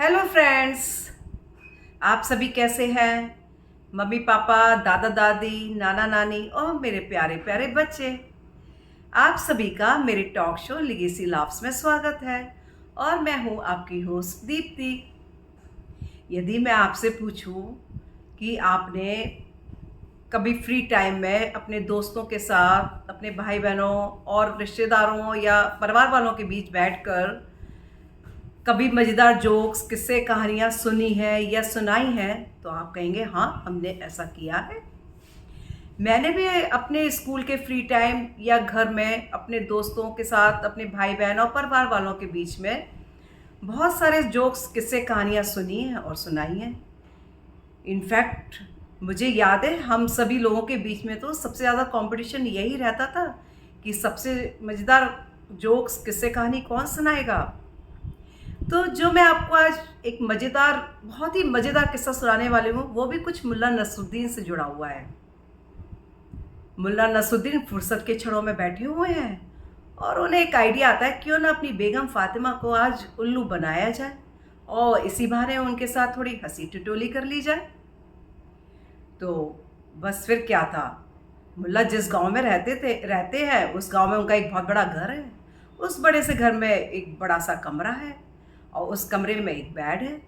Hello friends. आप सभी कैसे हैं? मम्मी पापा, दादा दादी, नाना नानी और मेरे प्यारे प्यारे बच्चे, आप सभी का मेरे टॉक शो लिगेसी लाफ्स में स्वागत है। और मैं हूं आपकी होस्ट दीप्ति। यदि मैं आपसे पूछूं कि आपने कभी फ्री टाइम में अपने दोस्तों के साथ, अपने भाई बहनों और रिश्तेदारों या परिवार वालों के बीच बैठकर कभी मज़ेदार जोक्स, किस्से, कहानियाँ सुनी है या सुनाई हैं, तो आप कहेंगे हाँ, हमने ऐसा किया है। मैंने भी अपने स्कूल के फ्री टाइम या घर में अपने दोस्तों के साथ, अपने भाई बहन और परिवार वालों के बीच में बहुत सारे जोक्स, किस्से, कहानियाँ सुनी हैं और सुनाई हैं। इनफैक्ट मुझे याद है, हम सभी लोगों के बीच में तो सबसे ज़्यादा कंपटीशन यही रहता था कि सबसे मज़ेदार जोक्स, किस्से, कहानी कौन सुनाएगा। तो जो मैं आपको आज एक मज़ेदार, बहुत ही मज़ेदार किस्सा सुनाने वाली हूँ, वो भी कुछ मुल्ला नसरुद्दीन से जुड़ा हुआ है। मुल्ला नसरुद्दीन फुर्सत के क्षणों में बैठे हुए हैं और उन्हें एक आइडिया आता है, क्यों ना अपनी बेगम फातिमा को आज उल्लू बनाया जाए और इसी बहाने उनके साथ थोड़ी हंसी टिटोली कर ली जाए। तो बस फिर क्या था, मुल्ला जिस गांव में रहते हैं, उस गांव में उनका एक बहुत बड़ा घर है। उस बड़े से घर में एक बड़ा सा कमरा है और उस कमरे में एक बेड है।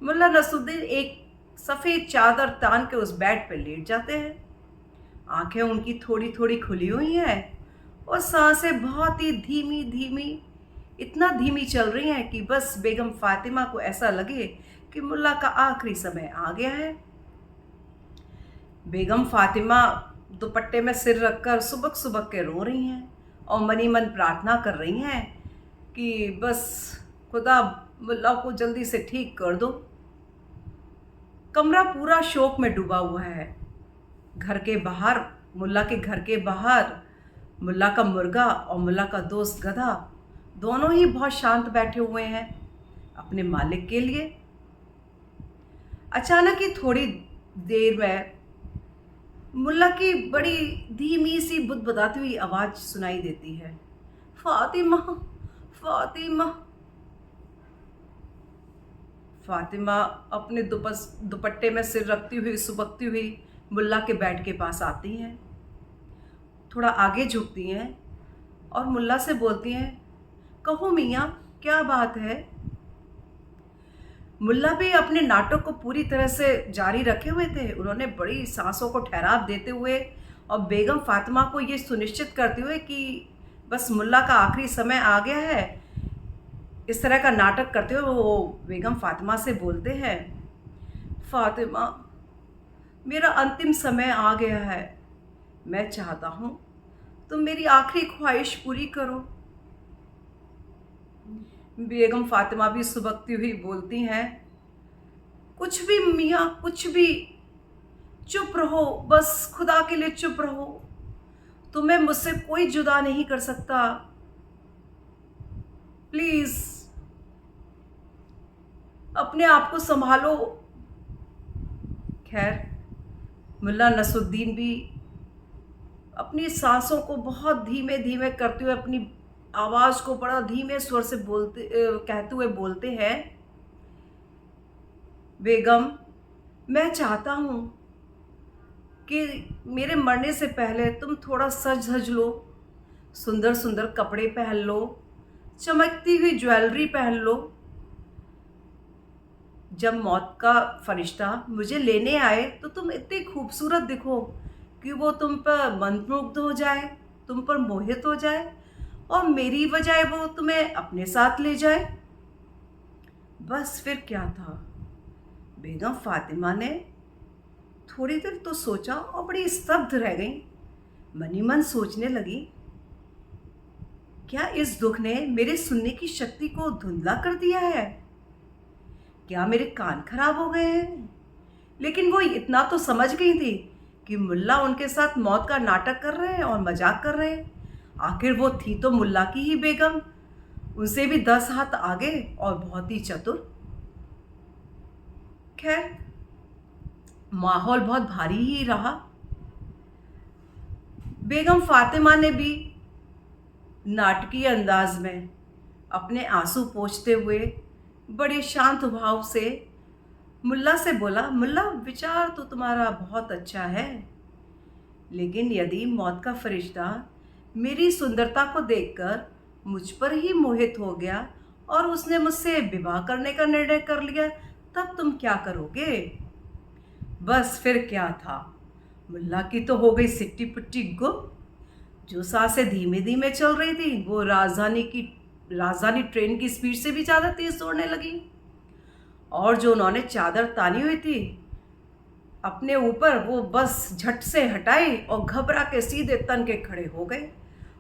मुल्ला नसरुद्दीन एक सफ़ेद चादर तान के उस बेड पे लेट जाते हैं। आंखें उनकी थोड़ी थोड़ी खुली हुई हैं और सांसें बहुत ही धीमी धीमी, इतना धीमी चल रही हैं कि बस बेगम फातिमा को ऐसा लगे कि मुल्ला का आखिरी समय आ गया है। बेगम फातिमा दुपट्टे में सिर रखकर सुबक सुबक के रो रही हैं और मनी मन प्रार्थना कर रही हैं कि बस खुदा मुल्ला को जल्दी से ठीक कर दो। कमरा पूरा शोक में डूबा हुआ है। घर के बाहर, मुल्ला के घर के बाहर, मुल्ला का मुर्गा और मुल्ला का दोस्त गधा दोनों ही बहुत शांत बैठे हुए हैं अपने मालिक के लिए। अचानक ही थोड़ी देर में मुल्ला की बड़ी धीमी सी बुदबुदाती हुई आवाज़ सुनाई देती है, फातिमा, फातिमा। फातिमा अपने दुपट्टे में सिर रखती हुई, सुबकती हुई मुल्ला के बेड के पास आती हैं, थोड़ा आगे झुकती हैं और मुल्ला से बोलती हैं, कहो मियाँ, क्या बात है। मुल्ला भी अपने नाटक को पूरी तरह से जारी रखे हुए थे। उन्होंने बड़ी सांसों को ठहराव देते हुए और बेगम फातिमा को ये सुनिश्चित करते हुए कि बस मुल्ला का आखिरी समय आ गया है, इस तरह का नाटक करते हुए वो बेगम फातिमा से बोलते हैं, फातिमा, मेरा अंतिम समय आ गया है। मैं चाहता हूँ तुम मेरी आखिरी ख्वाहिश पूरी करो। बेगम फातिमा भी सुबकती हुई बोलती हैं, कुछ भी मियाँ, कुछ भी, चुप रहो, बस खुदा के लिए चुप रहो। तुम्हें मुझसे कोई जुदा नहीं कर सकता, प्लीज अपने आप को संभालो। खैर, मुल्ला नसरुद्दीन भी अपनी सांसों को बहुत धीमे धीमे करते हुए, अपनी आवाज़ को बड़ा धीमे स्वर से कहते हुए बोलते हैं, बेगम, मैं चाहता हूँ कि मेरे मरने से पहले तुम थोड़ा सज धज लो, सुंदर सुंदर कपड़े पहन लो, चमकती हुई ज्वेलरी पहन लो। जब मौत का फरिश्ता मुझे लेने आए तो तुम इतनी खूबसूरत दिखो कि वो तुम पर मंत्रमुग्ध हो जाए, तुम पर मोहित हो जाए और मेरी बजाय वो तुम्हें अपने साथ ले जाए। बस फिर क्या था, बेगम फातिमा ने थोड़ी देर तो सोचा और बड़ी स्तब्ध रह गई। मनी मन सोचने लगी, क्या इस दुख ने मेरे सुनने की शक्ति को धुंधला कर दिया है? क्या मेरे कान खराब हो गए हैं? लेकिन वो इतना तो समझ गई थी कि मुल्ला उनके साथ मौत का नाटक कर रहे हैं और मजाक कर रहे हैं। आखिर वो थी तो मुल्ला की ही बेगम, उनसे भी 10 हाथ आगे और बहुत ही चतुर। खैर, माहौल बहुत भारी ही रहा। बेगम फातिमा ने भी नाटकीय अंदाज में अपने आंसू पोंछते हुए बड़े शांत भाव से मुल्ला से बोला, मुल्ला विचार तो तुम्हारा बहुत अच्छा है, लेकिन यदि मौत का फरिश्ता मेरी सुंदरता को देखकर मुझ पर ही मोहित हो गया और उसने मुझसे विवाह करने का निर्णय कर लिया, तब तुम क्या करोगे? बस फिर क्या था, मुल्ला की तो हो गई सिट्टी पुट्टी गुम। जो सांसें धीमे धीमे चल रही थी वो राजधानी ट्रेन की स्पीड से भी ज़्यादा तेज दौड़ने लगी। और जो उन्होंने चादर तानी हुई थी अपने ऊपर, वो बस झट से हटाई और घबरा के सीधे तन के खड़े हो गए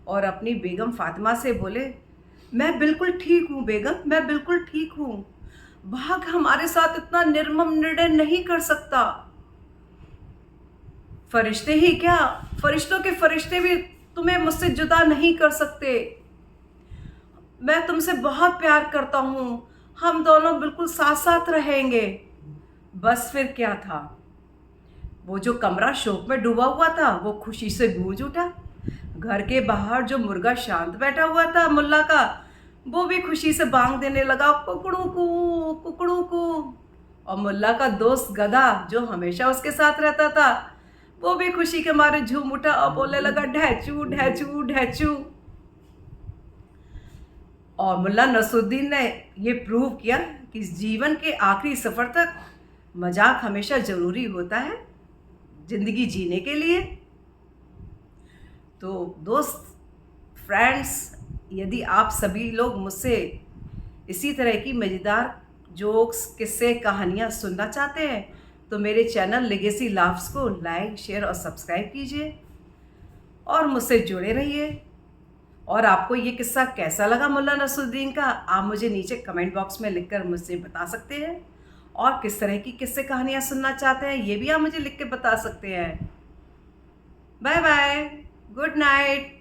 और अपनी बेगम फातिमा से बोले, मैं बिल्कुल ठीक हूँ बेगम, मैं बिल्कुल ठीक हूँ। भाग हमारे साथ इतना निर्मम निर्णय नहीं कर सकता। फरिश्ते ही क्या, फरिश्तों के फरिश्ते भी तुम्हें मुझसे जुदा नहीं कर सकते। मैं तुमसे बहुत प्यार करता हूँ, हम दोनों बिल्कुल साथ साथ रहेंगे। बस फिर क्या था, वो जो कमरा शोक में डूबा हुआ था वो खुशी से गूंज उठा। घर के बाहर जो मुर्गा शांत बैठा हुआ था मुल्ला का, वो भी खुशी से बांग देने लगा, कुकड़ू कू कुकड़ू कू। और मुल्ला का दोस्त गधा जो हमेशा उसके साथ रहता था, वो भी खुशी के मारे झूम उठा और बोलने लगा, ढैचू ढैचू ढैचू। और मुल्ला नसरुद्दीन ने ये प्रूव किया कि जीवन के आखिरी सफ़र तक मजाक हमेशा ज़रूरी होता है ज़िंदगी जीने के लिए। तो दोस्त, फ्रेंड्स, यदि आप सभी लोग मुझसे इसी तरह की मज़ेदार जोक्स, किस्से, कहानियाँ सुनना चाहते हैं तो मेरे चैनल लेगेसी लाफ्स को लाइक, शेयर और सब्सक्राइब कीजिए और मुझसे जुड़े रहिए। और आपको ये किस्सा कैसा लगा मुल्ला नसरुद्दीन का, आप मुझे नीचे कमेंट बॉक्स में लिखकर मुझसे बता सकते हैं। और किस तरह की किस्से कहानियाँ सुनना चाहते हैं ये भी आप मुझे लिख के बता सकते हैं। Bye bye, good night.